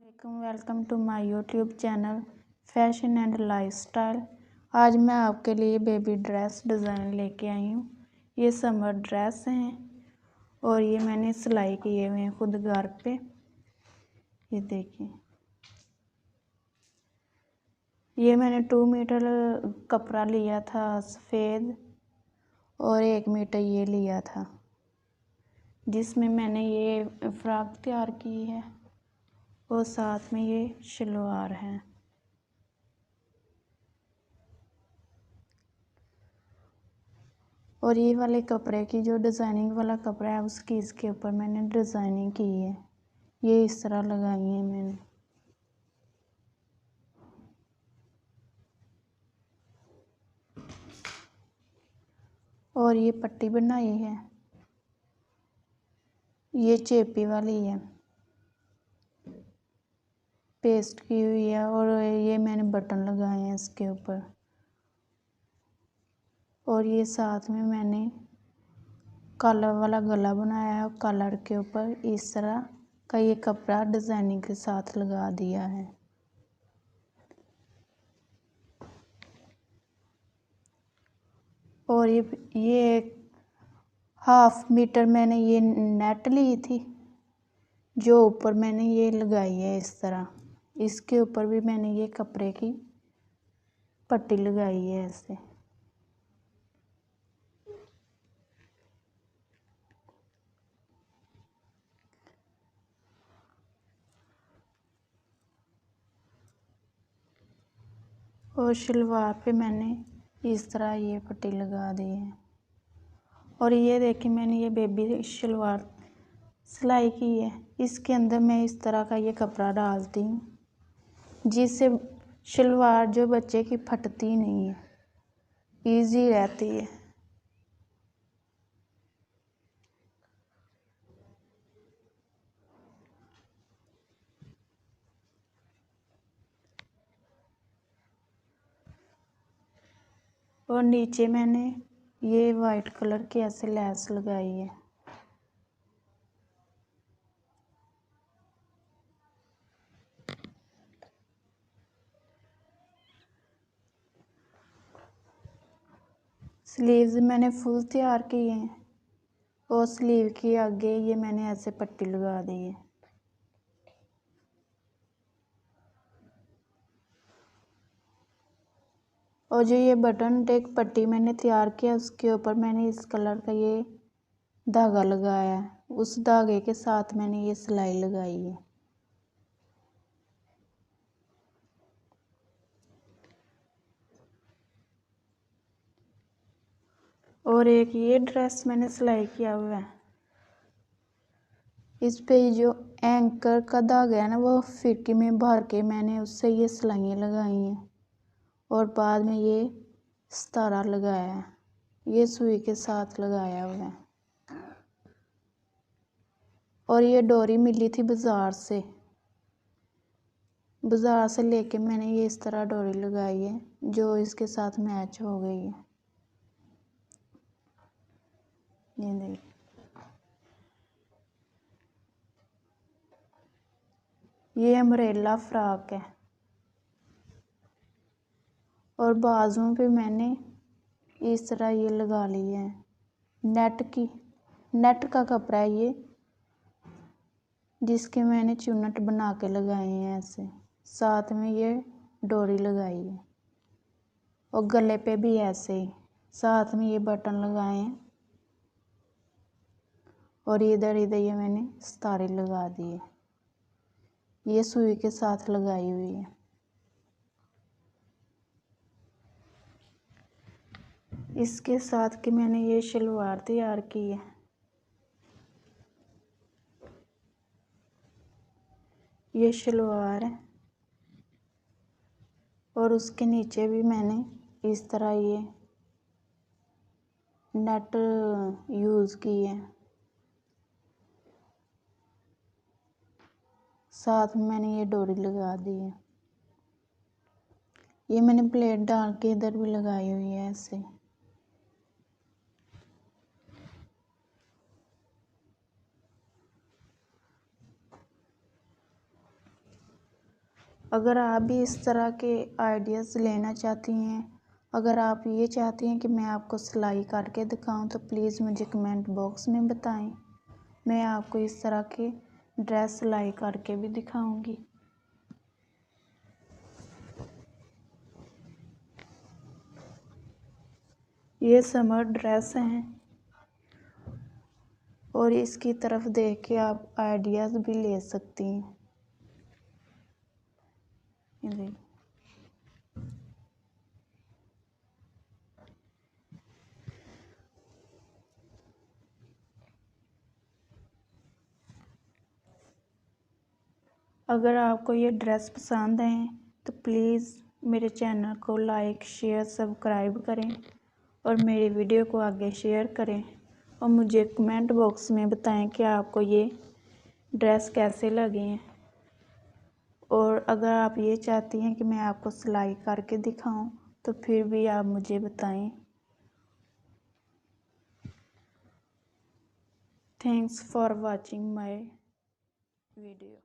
Welcome to my YouTube channel fashion and lifestyle. आज मैं आपके लिए बेबी ड्रेस डिज़ाइन लेके आई हूँ। ये समर ड्रेस हैं और ये मैंने सिलाई किए हुए हैं खुद घर पे। ये देखिए, ये मैंने 2 मीटर कपड़ा लिया था सफ़ेद और 1 मीटर ये लिया था, जिसमें मैंने ये फ्रॉक तैयार की है और साथ में ये शलवार है। और ये वाले कपड़े की जो डिज़ाइनिंग वाला कपड़ा है उसकी इसके ऊपर मैंने डिज़ाइनिंग की है। ये इस तरह लगाई है मैंने। और ये पट्टी बनाई है, ये चेपी वाली है, पेस्ट की हुई है। और ये मैंने बटन लगाए हैं इसके ऊपर। और ये साथ में मैंने कॉलर वाला गला बनाया है और कॉलर के ऊपर इस तरह का ये कपड़ा डिज़ाइनिंग के साथ लगा दिया है। और ये 1/2 मीटर मैंने ये नेट ली थी, जो ऊपर मैंने ये लगाई है इस तरह। इसके ऊपर भी मैंने ये कपड़े की पट्टी लगाई है ऐसे। और शलवार पे मैंने इस तरह ये पट्टी लगा दी है। और ये देखिए, मैंने ये बेबी शलवार सिलाई की है। इसके अंदर मैं इस तरह का ये कपड़ा डालती हूँ, जिससे शलवार जो बच्चे की फटती नहीं है, इजी रहती है। और नीचे मैंने ये वाइट कलर की ऐसे लैस लगाई है। स्लीव्स मैंने फुल तैयार किए हैं और स्लीव के आगे ये मैंने ऐसे पट्टी लगा दी है। और जो ये बटन टेक पट्टी मैंने तैयार किया उसके ऊपर मैंने इस कलर का ये धागा लगाया है। उस धागे के साथ मैंने ये सिलाई लगाई है। और एक ये ड्रेस मैंने सिलाई किया हुआ है। इस पे जो एंकर का धागा है ना, वो फिरकी में भर के मैंने उससे ये सिलाइयाँ लगाई हैं और बाद में ये सितारा लगाया है। ये सुई के साथ लगाया हुआ है। और ये डोरी मिली थी बाज़ार से लेके मैंने ये इस तरह डोरी लगाई है, जो इसके साथ मैच हो गई है। ये देखिए, ये अम्ब्रेला फ्रॉक है। और बाजुओं पे मैंने इस तरह ये लगा ली है नेट का कपड़ा है ये, जिसके मैंने चुन्नट बना के लगाए हैं ऐसे। साथ में ये डोरी लगाई है और गले पे भी ऐसे ही साथ में ये बटन लगाए हैं। और इधर ये मैंने सितारे लगा दिए, ये सुई के साथ लगाई हुई है। इसके साथ कि मैंने ये शलवार तैयार की है। ये शलवार है और उसके नीचे भी मैंने इस तरह ये नेट यूज़ की है। साथ में मैंने ये डोरी लगा दी है। ये मैंने प्लेट डाल के इधर भी लगाई हुई है ऐसे। अगर आप भी इस तरह के आइडियाज़ लेना चाहती हैं, अगर आप ये चाहती हैं कि मैं आपको सिलाई करके दिखाऊं, तो प्लीज़ मुझे कमेंट बॉक्स में बताएं। मैं आपको इस तरह के ड्रेस सिलाई करके भी दिखाऊंगी। ये समर ड्रेस हैं और इसकी तरफ देख के आप आइडियाज़ भी ले सकती हैं। ये देखिए, अगर आपको ये ड्रेस पसंद है तो प्लीज़ मेरे चैनल को लाइक शेयर सब्सक्राइब करें और मेरी वीडियो को आगे शेयर करें और मुझे कमेंट बॉक्स में बताएं कि आपको ये ड्रेस कैसे लगे हैं। और अगर आप ये चाहती हैं कि मैं आपको सिलाई करके दिखाऊं, तो फिर भी आप मुझे बताएं। Thanks for watching my video.